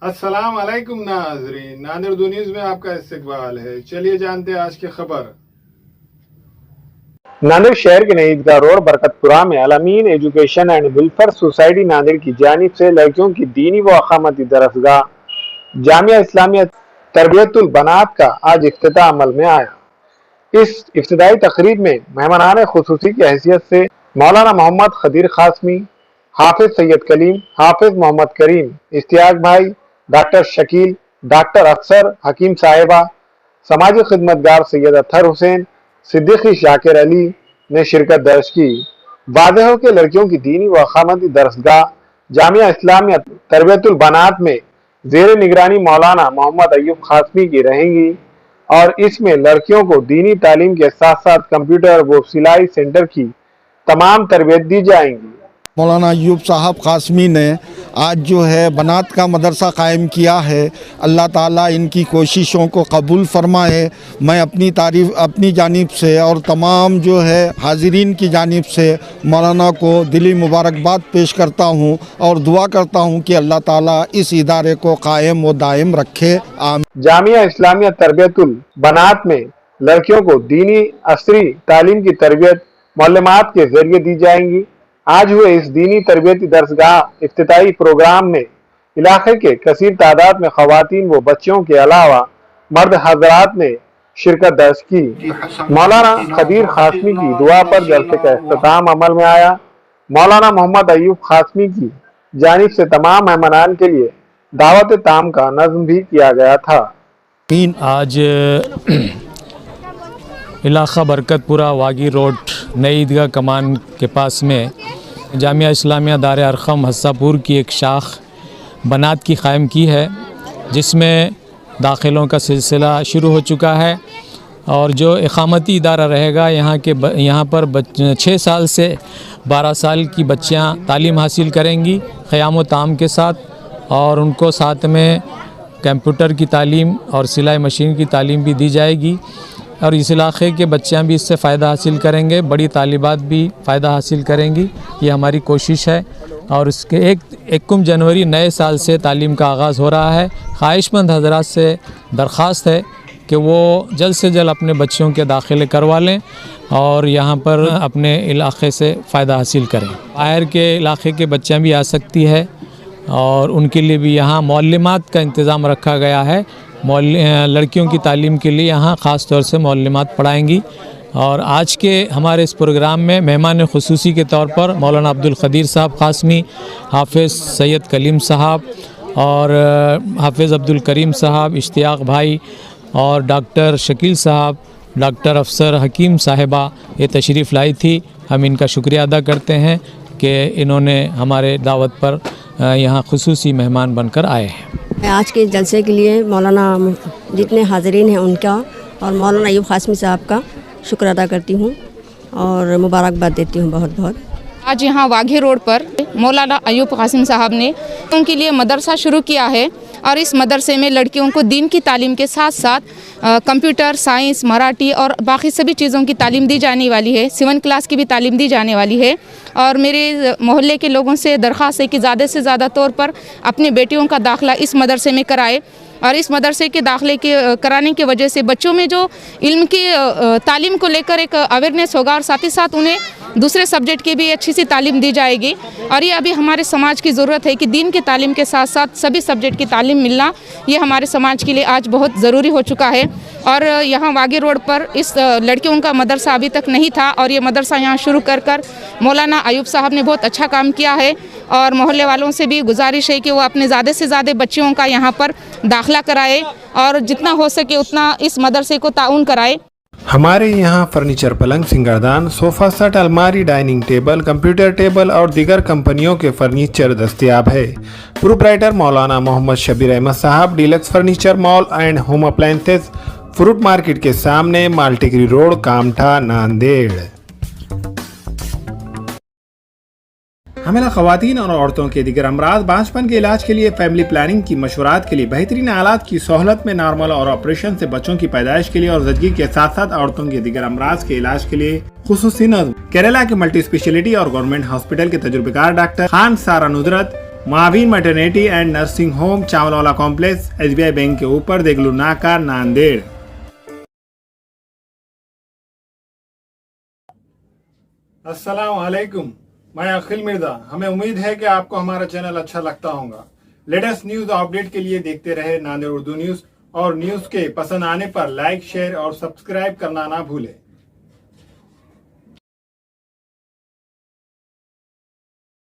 अस्सलाम वालेकुम नाज़रीन, नादिर दो न्यूज़ में आपका इस्तकबाल है। चलिए जानते हैं आज की खबर। नांदेड़ शहर के नई ईदगाह रोड बरकतपुरा में Al-Amin education and welfare society Nanded की जानिब से लड़कियों की दीनी व अकामती दरसगाह जामिया इस्लामिया तरबियतुल बनात का आज इफ्तिताह अमल में आया। इस इफ्तिताई तकरीब में मेहमानान खुसूसी की हैसियत से मौलाना मोहम्मद खदीर खासमी, हाफिज सैयद कलीम, हाफिज मोहम्मद करीम, इश्तियाक भाई, डॉक्टर शकील, डॉक्टर अफसर हकीम साहिबा, समाजी खिदमतगार सैयद अतहर हुसैन, सिद्दीकी शाकिर अली ने शिरकत दर्ज की। वाज़ेह हो कि लड़कियों की दीनी व अकामती दरसगाह जामिया इस्लामिया तरबियतुल बनात में ज़ेर निगरानी मौलाना मोहम्मद अय्यूब खासमी की रहेंगी और इसमें लड़कियों को दीनी तालीम के साथ साथ कंप्यूटर व सिलाई सेंटर की तमाम तरबियत दी जाएंगी। मौलाना अय्यूब साहब कासमी ने आज जो है बनात का मदरसा कायम किया है। अल्लाह ताला इनकी कोशिशों को कबूल फरमाए। मैं अपनी तारीफ़ अपनी जानिब से और तमाम जो है हाज़रीन की जानिब से मौलाना को दिली मुबारकबाद पेश करता हूँ और दुआ करता हूँ कि अल्लाह ताला इस इदारे को कायम व दायम रखे। आमीन। जामिया इस्लामिया तरबियतुल बनात में लड़कियों को दीनी असरी तालीम की तरबियत मौलमात के जरिए दी जाएंगी। आज हुए इस दीनी तरबियती दरसगाह इफ्तिताई प्रोग्राम में इलाके के कसीर तादाद में खवातीन व बच्चों के अलावा मर्द हजरात ने शिरकत दर्ज की। मौलाना खदीर खासमी की दुआ पर जलसे का इख्तिताम अमल में आया। मौलाना मोहम्मद अय्यूब खासमी की जानिब से तमाम मेहमानान के लिए दावत ताम का नज़्म भी किया गया था। आज इलाका बरकतपुरा वागी रोड नई ईदगाह कमान के पास में जामिया इस्लामिया दार अरकम हस्सापुर की एक शाख बनात की क़ायम की है, जिसमें दाखिलों का सिलसिला शुरू हो चुका है और जो इक़ामती इदारा रहेगा यहाँ पर 6 साल से 12 साल की बच्चियाँ तालीम हासिल करेंगी क़याम व ताम के साथ, और उनको साथ में कंप्यूटर की तालीम और सिलाई मशीन की तालीम भी दी जाएगी और इस इलाक़े के बच्चियाँ भी इससे फ़ायदा हासिल करेंगे, बड़ी तालिबात भी फ़ायदा हासिल करेंगी। ये हमारी कोशिश है और इसके 1 जनवरी नए साल से तालीम का आगाज़ हो रहा है। ख्वाहिशमंद हज़रात से दरख्वास्त है कि वो जल्द से जल्द अपने बच्चों के दाखिले करवा लें और यहाँ पर अपने इलाक़े से फ़ायदा हासिल करें। बाहर के इलाक़े के बच्चियाँ भी आ सकती है और उनके लिए भी यहाँ मौलमात का इंतज़ाम रखा गया है। लड़कियों की तालीम के लिए यहाँ ख़ास तौर से मौलमात पढ़ाएंगी। और आज के हमारे इस प्रोग्राम में मेहमान खुसूसी के तौर पर मौलाना अब्दुल क़दीर साहब क़ासमी, हाफिज़ सैयद कलीम साहब और हाफिज़ अब्दुल करीम साहब, इश्तियाक भाई और डॉक्टर शकील साहब, डॉक्टर अफसर हकीम साहिबा ये तशरीफ़ लाई थी। हम इनका शुक्रिया अदा करते हैं कि इन्होंने हमारे दावत पर यहाँ खुसूसी मेहमान बनकर आए हैं। मैं आज के जलसे के लिए मौलाना जितने हाज़रीन हैं उनका और मौलाना अय्यूब खासमी साहब का शुक्र अदा करती हूँ और मुबारकबाद देती हूँ बहुत बहुत। आज यहाँ वाघे रोड पर मौलाना अय्यूब कासिम साहब ने उनके लिए मदरसा शुरू किया है और इस मदरसे में लड़कियों को दीन की तालीम के साथ साथ कंप्यूटर, साइंस, मराठी और बाकी सभी चीज़ों की तालीम दी जाने वाली है। 7 क्लास की भी तालीम दी जाने वाली है और मेरे मोहल्ले के लोगों से दरख्वास्त है कि ज़्यादा से ज़्यादा तौर पर अपने बेटियों का दाखिला इस मदरसे में कराए और इस मदरसे के दाखिले के कराने की वजह से बच्चों में जो इल्म की तालीम को लेकर एक अवेयरनेस होगा और साथ ही साथ उन्हें दूसरे सब्जेक्ट की भी अच्छी सी तालीम दी जाएगी। और ये अभी हमारे समाज की ज़रूरत है कि दीन की तालीम के साथ साथ सभी सब्जेक्ट की तालीम मिलना ये हमारे समाज के लिए आज बहुत ज़रूरी हो चुका है। और यहाँ वागी रोड पर इस लड़कियों का मदरसा अभी तक नहीं था और ये मदरसा यहाँ शुरू कर मौलाना अय्यूब साहब ने बहुत अच्छा काम किया है और मोहल्ले वालों से भी गुजारिश है कि वो अपने ज़्यादा से ज़्यादा बच्चियों का यहाँ पर दाखिला कराए और जितना हो सके उतना इस मदरसे को ताउन कराए। हमारे यहाँ फर्नीचर, पलंग, सिंगारदान, सोफ़ा सेट, अलमारी, डाइनिंग टेबल, कंप्यूटर टेबल और दीगर कंपनियों के फर्नीचर दस्तयाब है। प्रोप्राइटर मौलाना मोहम्मद शबीर अहमद साहब, deluxe furniture mall and home appliances, fruit market के सामने, माल्टिकरी रोड, कामठा, नांदेड़। हमें ख़वातीन और औरतों के दिगर अमराज, बांझपन के इलाज के लिए, फैमिली प्लानिंग की मशवरात के लिए, बेहतरीन आलात की सहूलत में, नॉर्मल और ऑपरेशन से बच्चों की पैदाइश के लिए और ज़चगी के साथ साथ औरतों के दिगर अमराज के इलाज के लिए खुसूसी नज़्म केरला के मल्टी स्पेशलिटी और गवर्नमेंट हॉस्पिटल के तजुर्बेकार doctor Khan Sara Nusrat Maveen maternity and nursing home Chawalwala complex SBI bank के ऊपर देगलू नाका नांदेड़। अस्सलाम वालेकुम, मैं अखिल मिर्जा। हमें उम्मीद है कि आपको हमारा चैनल अच्छा लगता होगा। लेटेस्ट न्यूज अपडेट के लिए देखते रहे नांदेड़ उर्दू न्यूज, और न्यूज के पसंद आने पर लाइक, शेयर और सब्सक्राइब करना ना भूलें।